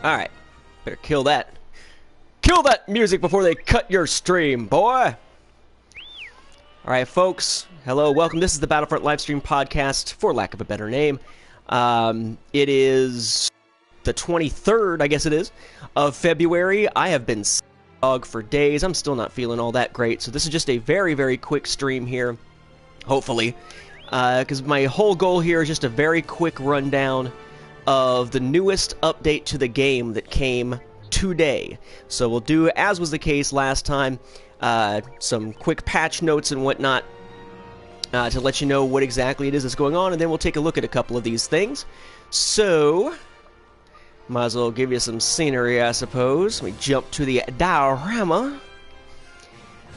Alright. Better kill that. Kill that music before they cut your stream, boy! Alright, folks. Hello, welcome. This is the Battlefront Livestream podcast, for lack of a better name. It is the 23rd, I guess it is, of February. I have been dog for days. I'm still not feeling all that great, so this is just a very, very quick stream here, hopefully. Because my whole goal here is just a very quick rundown of the newest update to the game that came today. So we'll do, as was the case last time, some quick patch notes and whatnot to let you know what exactly it is that's going on, and then we'll take a look at a couple of these things. So, might as well give you some scenery, I suppose. Let me jump to the diorama.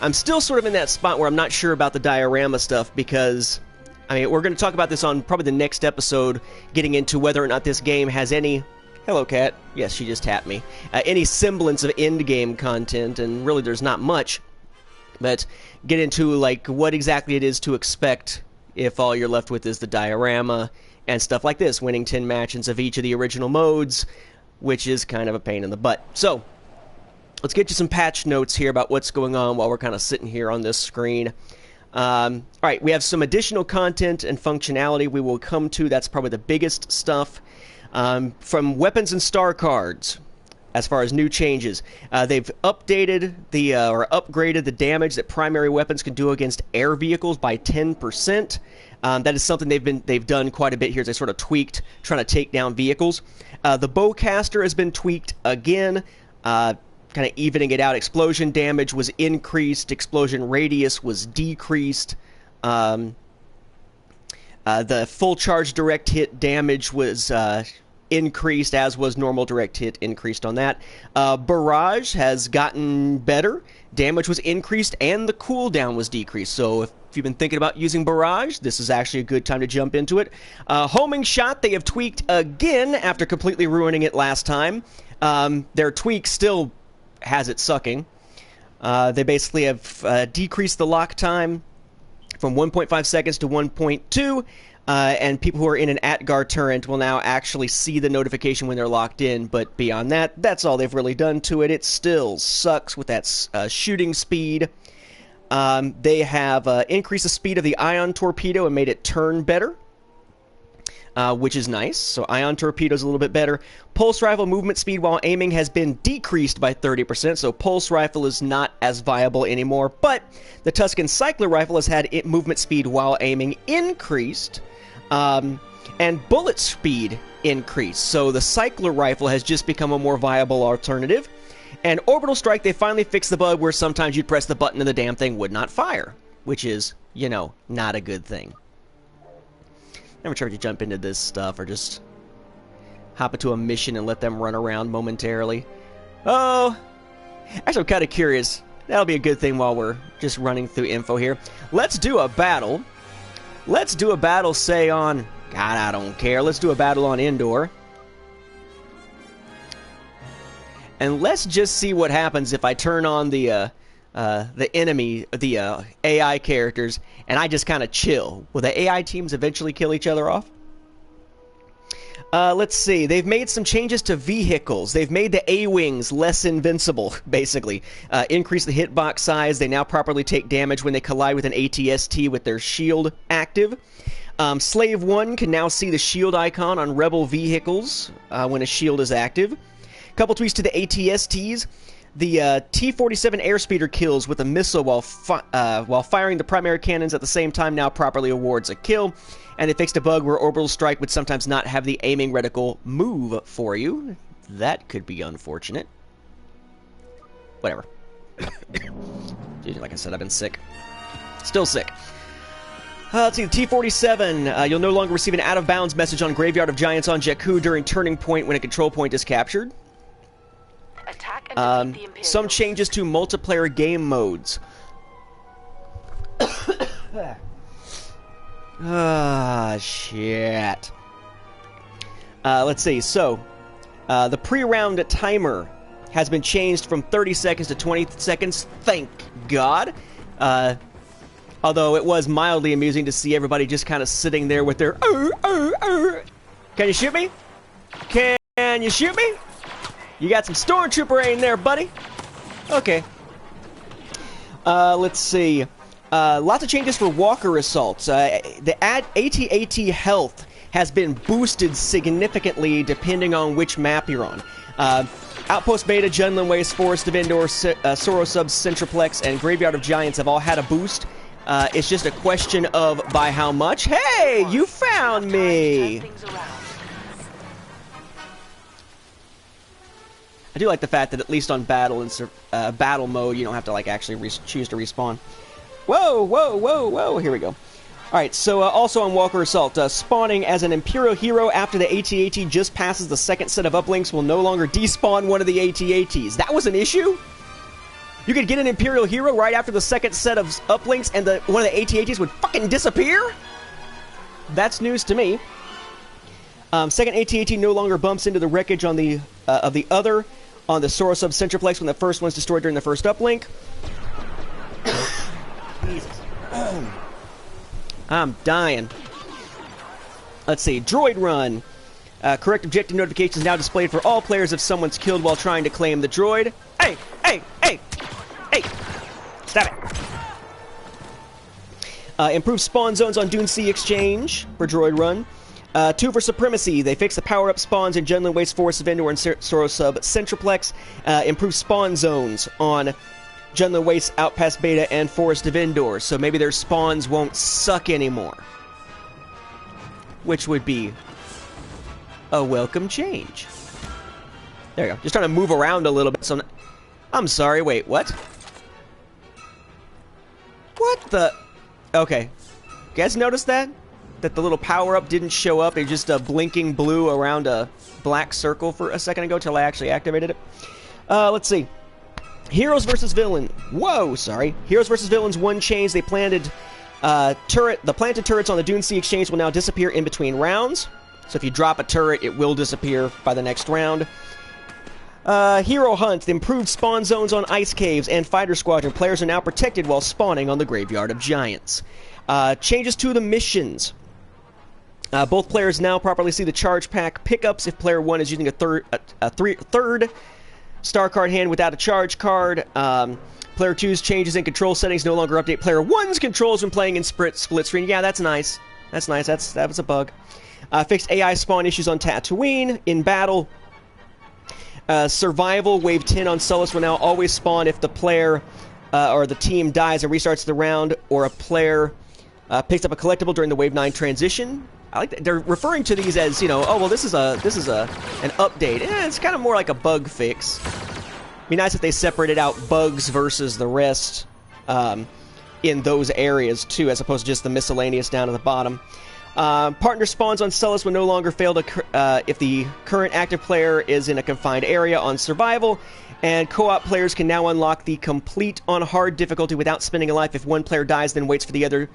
I'm still sort of in that spot where I'm not sure about the diorama stuff because, I mean, we're going to talk about this on probably the next episode, getting into whether or not this game has any... Hello, cat. Yes, she just tapped me. Any semblance of endgame content, and really there's not much. But get into, like, what exactly it is to expect if all you're left with is the diorama and stuff like this, winning 10 matches of each of the original modes, which is kind of a pain in the butt. So, let's get you some patch notes here about what's going on while we're kind of sitting here on this screen. Alright, we have some additional content and functionality we will come to. That's probably the biggest stuff. From weapons and star cards, as far as new changes, they've updated the or upgraded the damage that primary weapons can do against air vehicles by 10%. That is something they've done quite a bit here. They sort of tweaked trying to take down vehicles. The bowcaster has been tweaked again, kind of evening it out. Explosion damage was increased. Explosion radius was decreased. The full charge direct hit damage was increased, as was normal direct hit increased on that. Barrage has gotten better. Damage was increased and the cooldown was decreased. So if you've been thinking about using Barrage, this is actually a good time to jump into it. Homing shot, they have tweaked again after completely ruining it last time. Their tweak still has it sucking. They basically have decreased the lock time from 1.5 seconds to 1.2, and people who are in an Atgar turret will now actually see the notification when they're locked in, but beyond that, that's all they've really done to it. It still sucks with that shooting speed. They have increased the speed of the ion torpedo and made it turn better, which is nice. So ion torpedo is a little bit better. Pulse rifle movement speed while aiming has been decreased by 30%, so pulse rifle is not as viable anymore, but the Tuscan cycler rifle has had movement speed while aiming increased, and bullet speed increased, so the cycler rifle has just become a more viable alternative. And orbital strike, they finally fixed the bug where sometimes you'd press the button and the damn thing would not fire, which is, you know, not a good thing. Never tried to jump into this stuff or just hop into a mission and let them run around momentarily. Oh, actually I'm kind of curious. That'll be a good thing while we're just running through info here. Let's do a battle. Let's do a battle, say, on... God, I don't care. Let's do a battle on Endor. And let's just see what happens if I turn on the enemy, the AI characters, and I just kind of chill. Will the AI teams eventually kill each other off? Let's see. They've made some changes to vehicles. They've made the A-Wings less invincible, basically. Increased the hitbox size. They now properly take damage when they collide with an ATST with their shield active. Slave 1 can now see the shield icon on Rebel vehicles when a shield is active. Couple tweaks to the ATSTs. The T-47 airspeeder kills with a missile while firing the primary cannons at the same time now properly awards a kill. And they fixed a bug where orbital strike would sometimes not have the aiming reticle move for you. That could be unfortunate. Whatever. Dude, like I said, I've been sick. Still sick. Let's see, the T-47. You'll no longer receive an out-of-bounds message on Graveyard of Giants on Jakku during turning point when a control point is captured. Attack and defeat the Imperials. Some changes to multiplayer game modes. Ah, shit. Let's see. So, the pre-round timer has been changed from 30 seconds to 20 seconds. Thank God. Although it was mildly amusing to see everybody just kind of sitting there with their... Can you shoot me? Can you shoot me? You got some stormtrooper aim there, buddy. Okay. Let's see. Lots of changes for walker assaults. The AT-AT health has been boosted significantly depending on which map you're on. Outpost Beta, Junlin Waste, Forest of Endor, Soro Sub, Centraplex, and Graveyard of Giants have all had a boost. It's just a question of by how much. Hey, you found me! I do like the fact that at least on battle and battle mode, you don't have to like actually choose to respawn. Whoa, whoa, whoa, whoa! Here we go. All right, so also on Walker Assault, spawning as an Imperial hero after the AT-AT just passes the second set of uplinks will no longer despawn one of the AT-ATs. That was an issue? You could get an Imperial hero right after the second set of uplinks and one of the AT-ATs would fucking disappear? That's news to me. Second AT-AT no longer bumps into the wreckage on the of the other on the Soro Sub Centraplex when the first one's destroyed during the first uplink. Jesus. I'm dying. Let's see. Droid Run. Correct objective notifications now displayed for all players if someone's killed while trying to claim the droid. Hey! Hey! Hey! Hey! Stop it. Improved spawn zones on Dune Sea Exchange for Droid Run. 2 for Supremacy. They fixed the power-up spawns in Junlin Waste, Forest of Endor, and Soro Sub Centraplex. Improved spawn zones on Junlin Waste, Outpost Beta, and Forest of Endor. So maybe their spawns won't suck anymore. Which would be a welcome change. There you go. Just trying to move around a little bit. So I'm sorry. Wait, what? What the? Okay. You guys notice that? That the little power-up didn't show up. It just blinking blue around a black circle for a second ago till I actually activated it. Let's see. Heroes versus Villain. Whoa, sorry. Heroes versus Villains, one change. They planted the planted turrets on the Dune Sea Exchange will now disappear in between rounds. So if you drop a turret, it will disappear by the next round. Hero Hunt. The improved spawn zones on Ice Caves and Fighter Squadron. Players are now protected while spawning on the Graveyard of Giants. Changes to the missions. Both players now properly see the charge pack pickups if player 1 is using a third star card hand without a charge card. Player 2's changes in control settings no longer update player 1's controls when playing in split screen. Yeah, that's nice. That's nice. That was a bug. Fixed AI spawn issues on Tatooine. In battle, survival wave 10 on Sullust will now always spawn if the player or the team dies and restarts the round, or a player picks up a collectible during the wave 9 transition. I like that. They're referring to these as, you know, oh well, this is an update. It's kind of more like a bug fix. Be nice if they separated out bugs versus the rest in those areas too, as opposed to just the miscellaneous down at the bottom. Partner spawns on Sullust will no longer fail to if the current active player is in a confined area on survival, and co-op players can now unlock the complete on hard difficulty without spending a life if one player dies, then waits for the other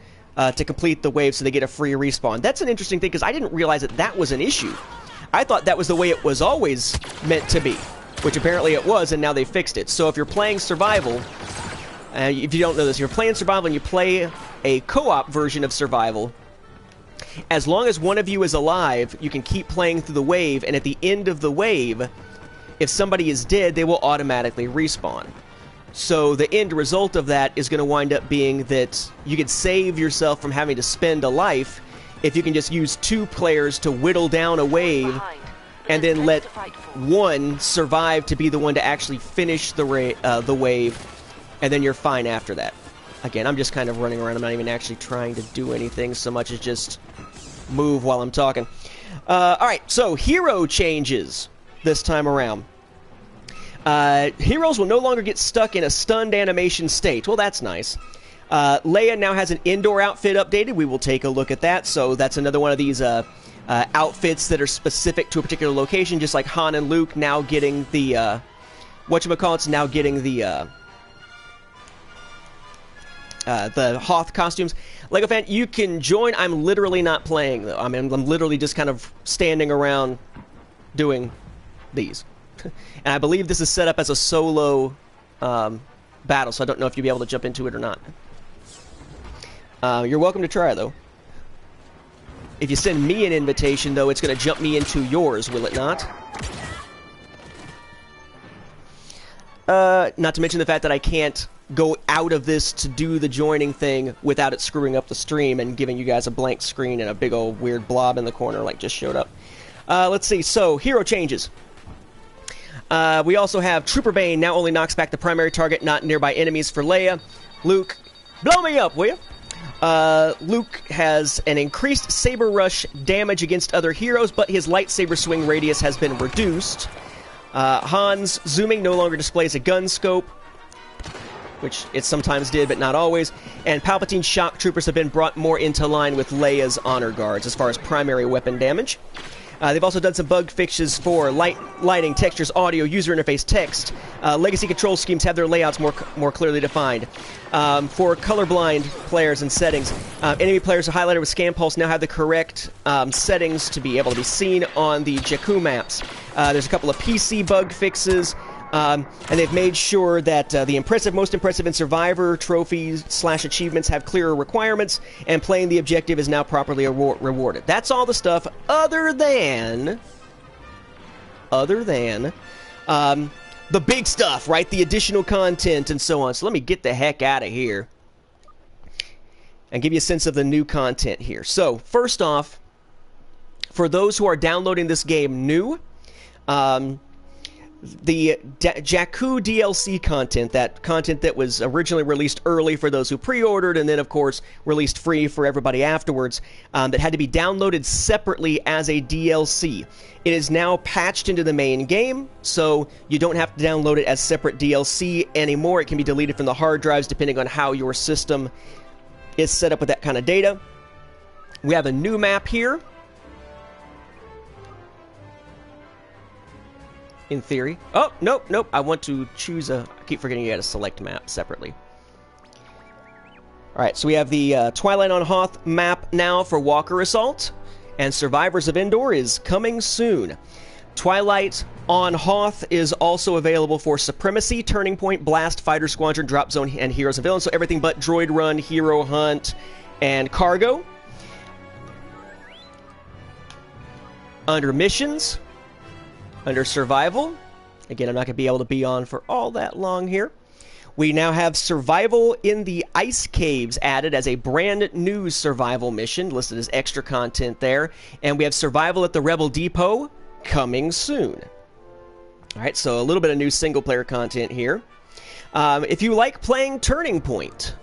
to complete the wave so they get a free respawn. That's an interesting thing because I didn't realize that was an issue. I thought that was the way it was always meant to be, which apparently it was, and now they fixed it. So if you're playing survival, if you don't know this, if you're playing survival and you play a co-op version of survival, as long as one of you is alive, you can keep playing through the wave, and at the end of the wave, if somebody is dead, they will automatically respawn. So the end result of that is going to wind up being that you can save yourself from having to spend a life if you can just use 2 players to whittle down a wave and then let one survive to be the one to actually finish the wave, and then you're fine after that. Again, I'm just kind of running around. I'm not even actually trying to do anything so much as just move while I'm talking. Alright, so hero changes this time around. Heroes will no longer get stuck in a stunned animation state. Well, that's nice. Leia now has an Endor outfit updated. We will take a look at that. So that's another one of these outfits that are specific to a particular location, just like Han and Luke now getting the whatchamacallits, now getting the Hoth costumes. Lego fan, you can join. I'm literally not playing though. I mean, I'm literally just kind of standing around doing these. And I believe this is set up as a solo battle, so I don't know if you'll be able to jump into it or not. You're welcome to try, though. If you send me an invitation, though, it's going to jump me into yours, will it not? Not to mention the fact that I can't go out of this to do the joining thing without it screwing up the stream and giving you guys a blank screen and a big old weird blob in the corner like just showed up. Let's see. So, hero changes. We also have Trooper Bane now only knocks back the primary target, not nearby enemies for Leia. Luke, blow me up, will you? Luke has an increased saber rush damage against other heroes, but his lightsaber swing radius has been reduced. Han's zooming no longer displays a gun scope, which it sometimes did, but not always. And Palpatine's shock troopers have been brought more into line with Leia's honor guards as far as primary weapon damage. They've also done some bug fixes for lighting, textures, audio, user interface, text. Legacy control schemes have their layouts more clearly defined. For colorblind players and settings, enemy players highlighted with scan pulse now have the correct settings to be able to be seen on the Jakku maps. There's a couple of PC bug fixes. And they've made sure that the most impressive, and Survivor trophies / achievements have clearer requirements, and playing the objective is now properly rewarded. That's all the stuff other than the big stuff, right? The additional content and so on. So let me get the heck out of here and give you a sense of the new content here. So first off, for those who are downloading this game new, the Jakku DLC content, that content that was originally released early for those who pre-ordered and then, of course, released free for everybody afterwards, that had to be downloaded separately as a DLC. It is now patched into the main game, so you don't have to download it as separate DLC anymore. It can be deleted from the hard drives depending on how your system is set up with that kind of data. We have a new map here. In theory. Oh, nope. I want to choose I keep forgetting you got to select map separately. Alright, so we have the Twilight on Hoth map now for Walker Assault. And Survivors of Endor is coming soon. Twilight on Hoth is also available for Supremacy, Turning Point, Blast, Fighter Squadron, Drop Zone, and Heroes and Villains. So everything but Droid Run, Hero Hunt, and Cargo. Under Missions, under Survival, again, I'm not going to be able to be on for all that long here. We now have Survival in the Ice Caves added as a brand new survival mission, listed as extra content there. And we have Survival at the Rebel Depot coming soon. Alright, so a little bit of new single-player content here. If you like playing Turning Point,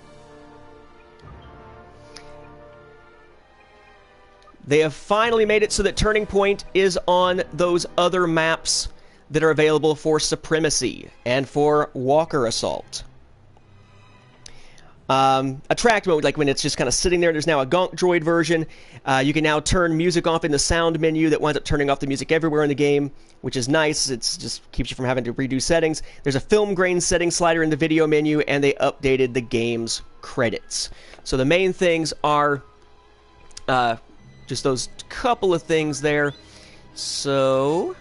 they have finally made it so that Turning Point is on those other maps that are available for Supremacy and for Walker Assault. Attract mode, like when it's just kind of sitting there, there's now a Gonk Droid version. You can now turn music off in the sound menu that winds up turning off the music everywhere in the game, which is nice. It just keeps you from having to redo settings. There's a film grain setting slider in the video menu, and they updated the game's credits. So the main things are just those couple of things there. So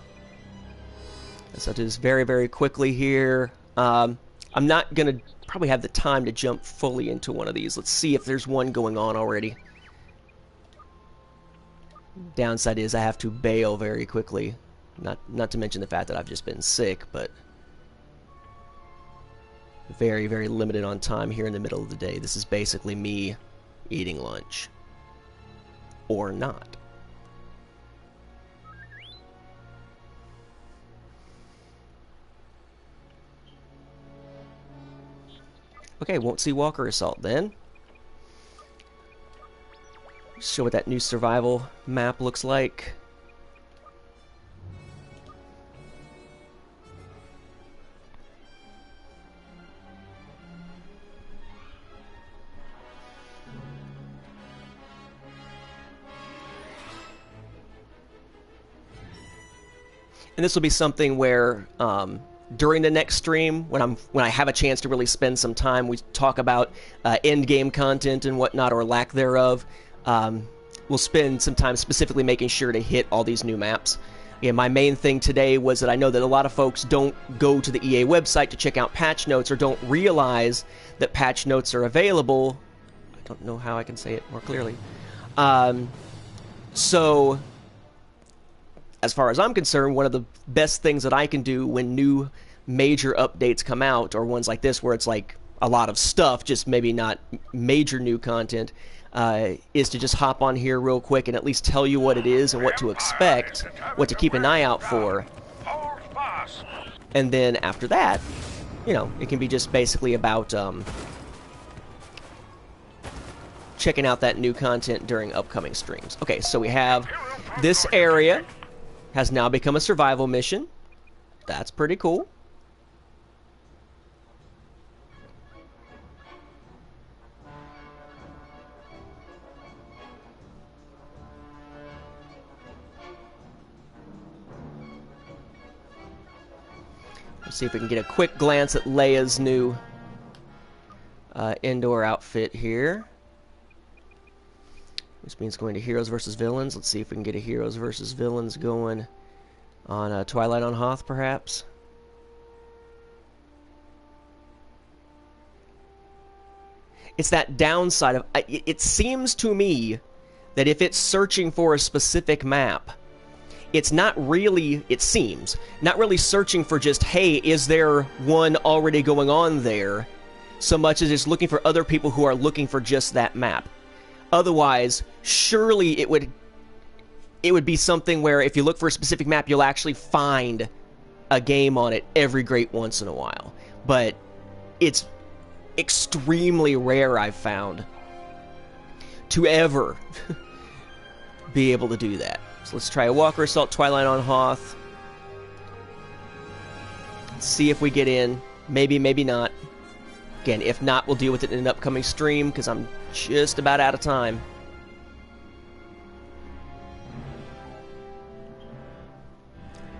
let's do this very, very quickly here. I'm not going to probably have the time to jump fully into one of these. Let's see if there's one going on already. Downside is I have to bail very quickly. Not to mention the fact that I've just been sick, but very, very limited on time here in the middle of the day. This is basically me eating lunch. Or not. Okay, won't see Walker Assault then. Show what that new survival map looks like. And this will be something where during the next stream, when I have a chance to really spend some time, we talk about endgame content and whatnot, or lack thereof. We'll spend some time specifically making sure to hit all these new maps. Again, my main thing today was that I know that a lot of folks don't go to the EA website to check out patch notes, or don't realize that patch notes are available. I don't know how I can say it more clearly. So, as far as I'm concerned, one of the best things that I can do when new major updates come out, or ones like this where it's like a lot of stuff, just maybe not major new content, is to just hop on here real quick and at least tell you what it is and what to expect, what to keep an eye out for. And then after that, you know, it can be just basically about checking out that new content during upcoming streams. Okay, so we have this area has now become a survival mission. That's pretty cool. Let's see if we can get a quick glance at Leia's new Endor outfit here. Which means going to Heroes versus Villains. Let's see if we can get a Heroes versus Villains going on Twilight on Hoth, perhaps. It's that downside of... It seems to me that if it's searching for a specific map, it's not really, it seems, not really searching for just, hey, is there one already going on there, so much as it's looking for other people who are looking for just that map. Otherwise, surely it would be something where if you look for a specific map, you'll actually find a game on it every great once in a while. But it's extremely rare, I've found, to ever be able to do that. So let's try a Walker Assault Twilight on Hoth. Let's see if we get in. Maybe, maybe not. Again, if not, we'll deal with it in an upcoming stream, because I'm just about out of time.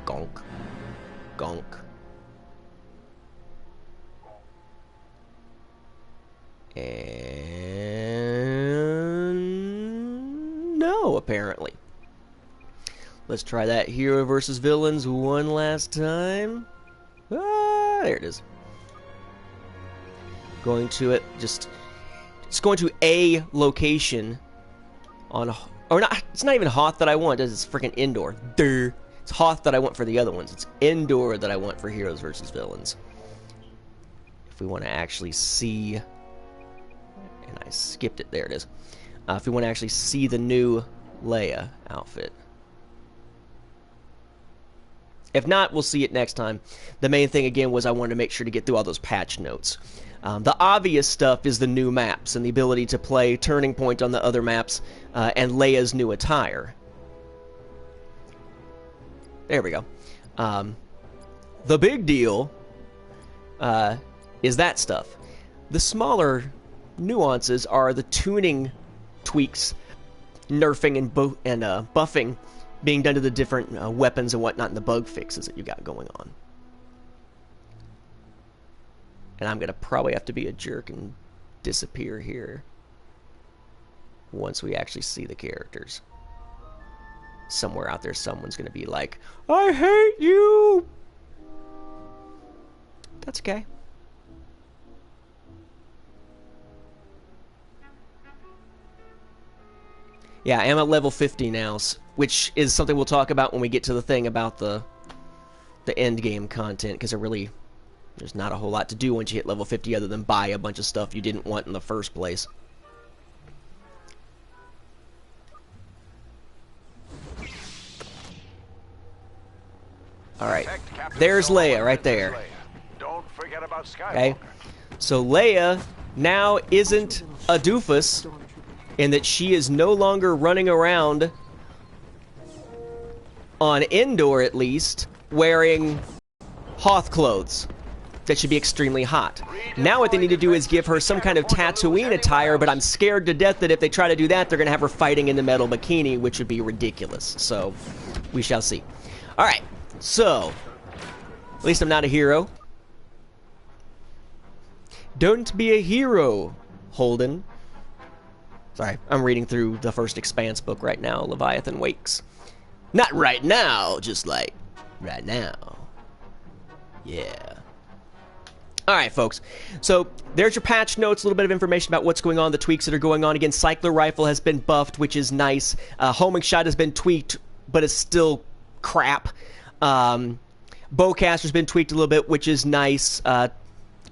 Gonk. Gonk. And... no, apparently. Let's try that Hero versus Villains one last time. Ah, there it is. Going to it, just... it's going to a location on... or not, it's not even Hoth that I want, it's freaking Endor. Durr. It's Hoth that I want for the other ones. It's Endor that I want for Heroes versus Villains. If we want to actually see... and I skipped it, there it is. If we want to actually see the new Leia outfit. If not, we'll see it next time. The main thing, again, was I wanted to make sure to get through all those patch notes. The obvious stuff is the new maps and the ability to play Turning Point on the other maps and Leia's new attire. There we go. The big deal is that stuff. The smaller nuances are the tuning tweaks, nerfing and buffing being done to the different weapons and whatnot, and the bug fixes that you got going on. And I'm going to probably have to be a jerk and disappear here once we actually see the characters. Somewhere out there, someone's going to be like, I hate you! That's okay. Yeah, I am at level 50 now, which is something we'll talk about when we get to the thing about the endgame content, because there's not a whole lot to do once you hit level 50 other than buy a bunch of stuff you didn't want in the first place. Alright, there's Leia right there. Don't forget about Skywalker. Okay, so Leia now isn't a doofus, in that she is no longer running around, on Endor at least, wearing Hoth clothes that should be extremely hot. Now what they need to do is give her some kind of Tatooine attire, but I'm scared to death that if they try to do that, they're going to have her fighting in the metal bikini, which would be ridiculous. So, we shall see. Alright, so, at least I'm not a hero. Don't be a hero, Holden. Sorry, I'm reading through the first Expanse book right now, Leviathan Wakes. Not right now, just like right now. Yeah. Alright, folks. So, there's your patch notes, a little bit of information about what's going on, the tweaks that are going on. Again, Cycler Rifle has been buffed, which is nice. Homing Shot has been tweaked, but it's still crap. Bowcaster's been tweaked a little bit, which is nice.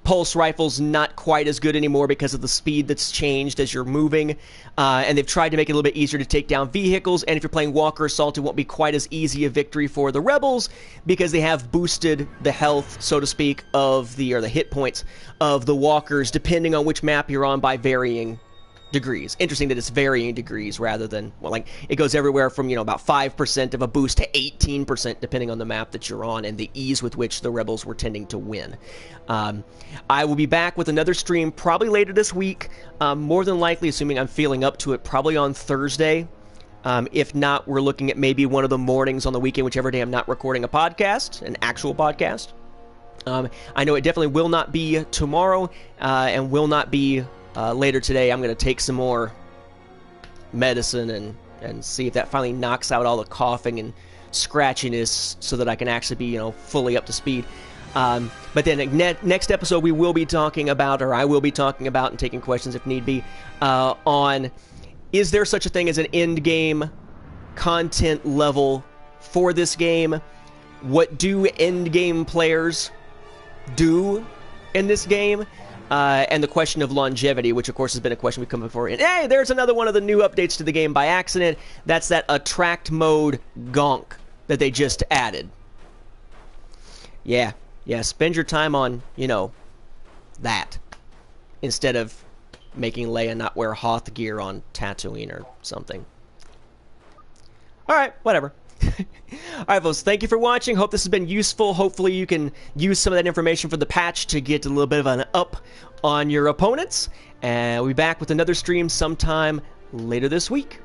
Pulse rifle's not quite as good anymore because of the speed that's changed as you're moving. And they've tried to make it a little bit easier to take down vehicles. And if you're playing Walker Assault, it won't be quite as easy a victory for the Rebels because they have boosted the health, so to speak, of the hit points of the Walkers, depending on which map you're on by varying degrees. Interesting that it's varying degrees rather than, well, like, it goes everywhere from, about 5% of a boost to 18% depending on the map that you're on and the ease with which the Rebels were tending to win. I will be back with another stream probably later this week, more than likely, assuming I'm feeling up to it, probably on Thursday. If not, we're looking at maybe one of the mornings on the weekend, whichever day I'm not recording a podcast, an actual podcast. I know it definitely will not be tomorrow, and will not be later today. I'm going to take some more medicine and see if that finally knocks out all the coughing and scratchiness so that I can actually be, fully up to speed. But then next episode we will be talking about, or I will be talking about and taking questions if need be, on is there such a thing as an end game content level for this game? What do end game players do in this game? And the question of longevity, which of course has been a question we've come before. And hey, there's another one of the new updates to the game by accident. That's that attract mode gonk that they just added. Yeah, spend your time on, that. Instead of making Leia not wear Hoth gear on Tatooine or something. Alright, whatever. Alright, folks, thank you for watching. Hope this has been useful. Hopefully you can use some of that information for the patch to get a little bit of an up on your opponents. And we'll be back with another stream sometime later this week.